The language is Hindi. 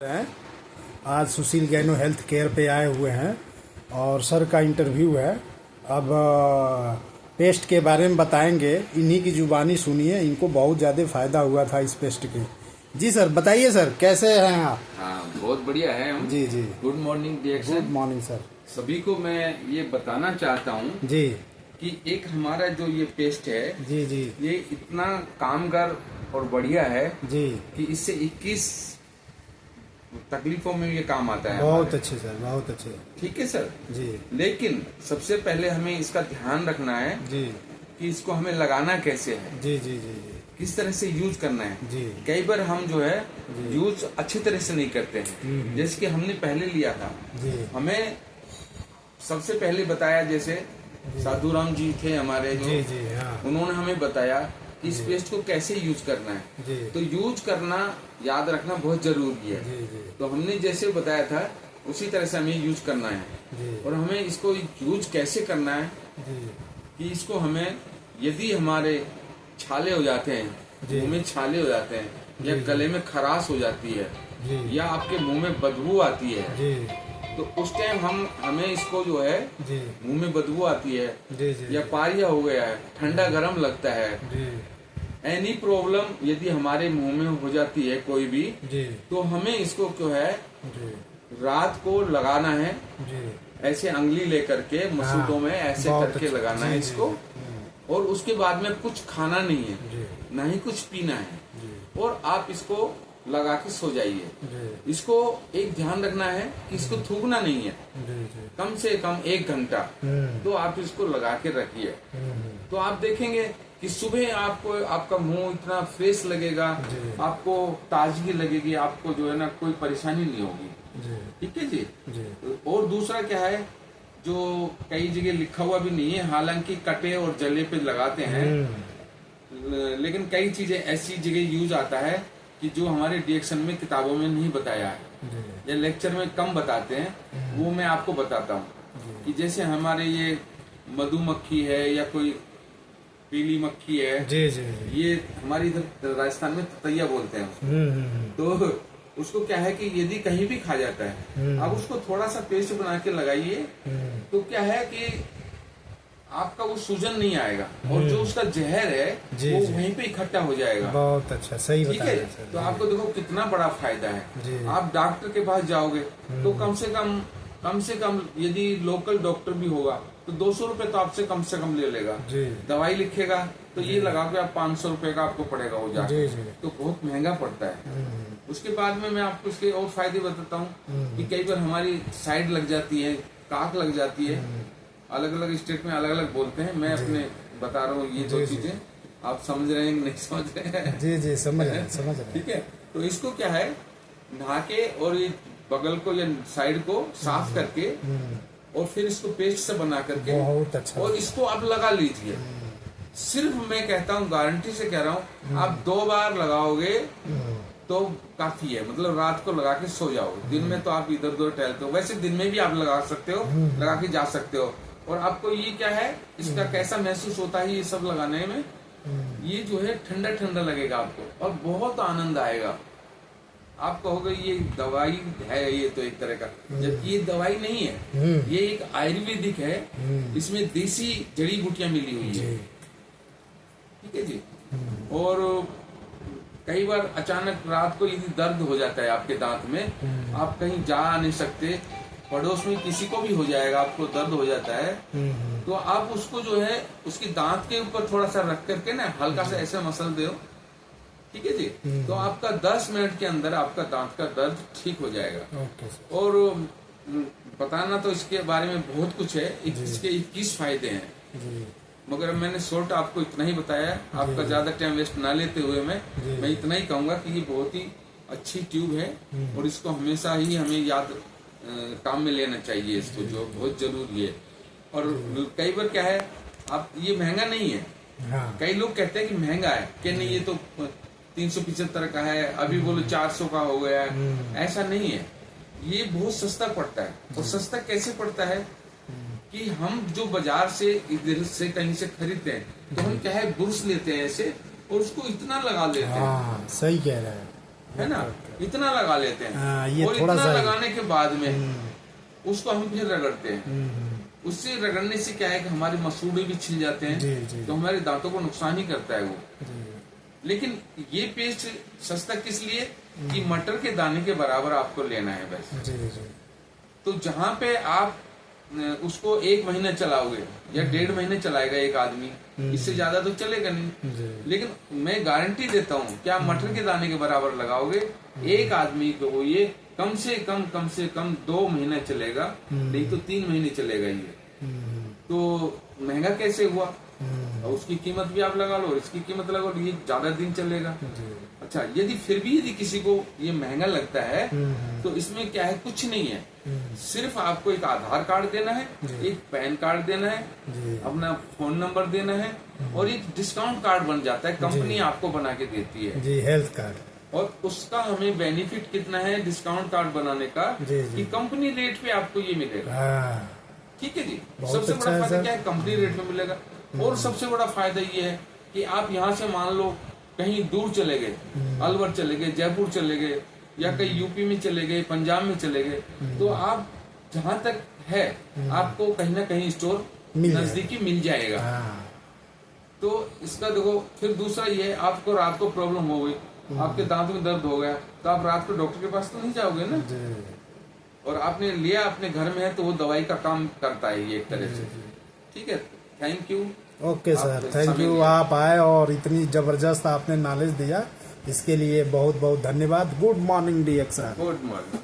हैं। आज सुशील गैनो हेल्थ केयर पे आए हुए हैं और सर का इंटरव्यू है। अब पेस्ट के बारे में बताएंगे, इन्हीं की जुबानी सुनिए। इनको बहुत ज़्यादा फायदा हुआ था इस पेस्ट के। जी सर, बताइए सर, कैसे हैं आप? हाँ, बहुत बढ़िया है हम। जी जी, गुड मॉर्निंग डिएक्शन। Good morning sir. सभी को मैं ये बताना चाहता हूँ जी कि एक हमारा जो ये पेस्ट है, जी जी ये इतना कामगार और बढ़िया है जी, कि इससे 21 तकलीफों में ये काम आता है। बहुत अच्छे सर, बहुत अच्छे। ठीक है सर जी लेकिन सबसे पहले हमें इसका ध्यान रखना है जी कि इसको हमें लगाना कैसे है, जी जी जी जी किस तरह से यूज करना है। जी कई बार हम जो है यूज अच्छी तरह से नहीं करते हैं। जैसे कि हमने पहले लिया था, जी हमें सबसे पहले बताया, जैसे साधु राम जी थे हमारे जो, जी जी, हाँ उन्होंने हमें बताया कि इस पेस्ट को कैसे यूज करना है। जी तो यूज करना याद रखना बहुत जरूरी है। जी जी तो हमने जैसे बताया था उसी तरह से हमें यूज करना है। जी और हमें इसको यूज कैसे करना है जी कि इसको हमें, यदि हमारे छाले हो जाते हैं, जी। मुंह में छाले हो जाते हैं, या जी। गले में खराश हो जाती है, जी या आपके मुंह में बदबू आती है, जी तो उस टाइम हमें इसको जो है, जी मुंह में बदबू आती है, जी जी या पारिया हो गया है, ठंडा गर्म लगता है, जी एनी प्रॉब्लम यदि हमारे मुंह में हो जाती है कोई भी, जी तो हमें इसको जो है जी रात को लगाना है। जी, ऐसे अंगली लेकर के मसूदों में ऐसे बहुत करके अच्छा। लगाना जी, है जी, इसको। और उसके बाद में कुछ खाना नहीं है, जी ना ही कुछ पीना है, जी और आप इसको लगा के सो जाइए। जी इसको एक ध्यान रखना है कि इसको थूकना नहीं है, जी जी, कम से कम 1 घंटा तो आप इसको लगा के रखिए। तो आप देखेंगे कि सुबह आपको आपका मुंह इतना फ्रेश लगेगा, जी। आपको ताजगी लगेगी, आपको जो है ना कोई परेशानी नहीं होगी। जी ठीक है जी। जी और दूसरा क्या है, जो कई जगह लिखा हुआ भी नहीं है, हालांकि कटे और जले पे लगाते हैं, लेकिन कई चीजें ऐसी जगह यूज आता है कि जो हमारे डिएक्शन में किताबों में नहीं बताया है, जी या लेक्चर में कम बताते हैं, वो मैं आपको बताता हूँ। कि जैसे हमारे ये मधुमक्खी है या कोई पीली मक्खी है, जी जी जी, ये हमारी इधर राजस्थान में ततैया बोलते हैं उसको। तो उसको क्या है कि यदि कहीं भी खा जाता है, आप उसको थोड़ा सा पेस्ट बना के लगाइए, तो क्या है कि आपका वो सूजन नहीं आएगा, और जो उसका जहर है जी, वो जी। वहीं पे इकट्ठा हो जाएगा। बहुत अच्छा, सही ठीक बता है, रहे हैं सर। तो आपको देखो कितना बड़ा फायदा जी। है। आप डॉक्टर के पास जाओगे तो कम से कम यदि लोकल डॉक्टर भी होगा तो 200 रुपए तो आपसे कम ले लेगा। जी दवाई लिखेगा तो ये लगा के आप 500 रुपए का आपको पड़ेगा हो जाके, जी जी, तो बहुत महंगा पड़ता है। उसके बाद में मैं आपको इसके और फायदे बताता हूँ कि कई बार हमारी साइड लग जाती है, काक लग जाती है, अलग अलग स्टेट में अलग अलग बोलते हैं, मैं अपने बता रहा हूँ ये जी, दो जी। चीजें। आप समझ रहे हैं कि नहीं समझ रहे हैं? जी जी, समझ रहे हैं, समझ रहे हैं। ठीक है, तो इसको क्या है, नहा के और ये बगल को या साइड को साफ करके, और फिर इसको पेस्ट से बना करके, बहुत अच्छा। और इसको आप लगा लीजिए। सिर्फ मैं कहता हूँ, गारंटी से कह रहा हूँ, आप 2 बार लगाओगे तो काफी है। मतलब रात को लगा के सो जाओ, दिन में तो आप इधर उधर टहलते हो, वैसे दिन में भी आप लगा सकते हो, लगा के जा सकते हो। और आपको ये क्या है, इसका कैसा महसूस होता है ये सब लगाने में, ये जो है ठंडा ठंडा लगेगा आपको, और बहुत आनंद आएगा। आप कहोगे ये दवाई है, ये तो एक तरह का, जबकि ये दवाई नहीं है, ये एक आयुर्वेदिक है, इसमें देसी जड़ी बूटियां मिली हुई है। ठीक है जी। और कई बार अचानक रात को यदि दर्द हो जाता है आपके दांत में, आप कहीं जा नहीं सकते, पड़ोस में किसी को भी हो जाएगा, आपको दर्द हो जाता है, तो आप उसको जो है उसकी दांत के ऊपर थोड़ा सा रख करके ना हल्का सा ऐसे मसल दो। ठीक है जी, तो आपका 10 मिनट के अंदर आपका दांत का दर्द ठीक हो जाएगा। Okay sir. और बताना तो इसके बारे में बहुत कुछ है, इसके 21 फायदे हैं, जी मगर मैंने शॉर्ट आपको इतना ही बताया। आपका ज्यादा टाइम वेस्ट ना लेते हुए मैं इतना ही कहूंगा कि ये बहुत ही अच्छी ट्यूब है, और इसको हमेशा ही हमें याद काम में लेना चाहिए इसको, जो बहुत जरूरी है। और कई बार क्या है, आप ये महंगा नहीं है, हाँ कई लोग कहते हैं कि महंगा है, कि नहीं ये तो 375 का है, अभी बोलो 400 का हो गया है। ऐसा नहीं है, ये बहुत सस्ता पड़ता है। और सस्ता कैसे पड़ता है कि हम जो बाजार से इधर से कहीं से खरीदते हैं, तो हम क्या है, बुरश लेते हैं ऐसे, और उसको इतना लगा लेते हैं। हाँ, सही कह रहे हैं। है ना, इतना लगा लेते हाँ, हैं ये और थोड़ा इतना सा लगाने के बाद में उसको हम फिर रगड़ते हैं। उससे रगड़ने से क्या है कि हमारे मसूड़े भी छिल जाते हैं, जी जी तो हमारे दांतों को नुकसान ही करता है वो। जी लेकिन ये पेस्ट सस्ता किस लिए कि मटर के दाने के बराबर आपको लेना है बस। जी जी तो जहां पे आप उसको 1 महीना चलाओगे या 1.5 महीने चलाएगा एक आदमी, इससे ज्यादा तो चलेगा नहीं। जी लेकिन मैं गारंटी देता हूँ कि आप मटर के दाने के बराबर लगाओगे, एक आदमी को ये कम से कम 2 महीने चलेगा, नहीं तो 3 महीने चलेगा ये। तो महंगा कैसे हुआ? और उसकी कीमत भी आप लगा लो और इसकी कीमत लगा लो, ये ज्यादा दिन चलेगा। अच्छा, यदि किसी को ये महंगा लगता है तो इसमें क्या है, कुछ नहीं है, सिर्फ आपको एक आधार कार्ड देना है, एक पैन कार्ड देना है, अपना फोन नंबर देना है और एक डिस्काउंट कार्ड बन जाता है, कंपनी आपको बना के देती है जी, हेल्थ कार्ड। और उसका हमें बेनिफिट कितना है डिस्काउंट कार्ड बनाने का कि कंपनी रेट पे आपको ये मिलेगा। हाँ, ठीक है जी। बहुत सबसे अच्छा बड़ा है फायदा सर। क्या है, कंपनी रेट में मिलेगा। और सबसे बड़ा फायदा ये है कि आप यहाँ से मान लो कहीं दूर चले गए, अलवर चले गए, जयपुर चले गए या कहीं यूपी में चले गए, पंजाब में चले गए, तो आप जहाँ तक है आपको कहीं ना कहीं स्टोर नजदीकी मिल जाएगा। हाँ, तो इसका देखो, फिर दूसरा ये है, आपको रात को प्रॉब्लम हो गई, आपके दांत में दर्द हो गया, तो आप रात को डॉक्टर के पास तो नहीं जाओगे ना। और आपने लिया अपने घर में है तो वो दवाई का काम करता है ये एक तरह से। ठीक है, thank you. Okay sir, thank you. आप आए और इतनी जबरदस्त आपने नॉलेज दिया, इसके लिए बहुत बहुत धन्यवाद। Good morning dear sir. Good morning.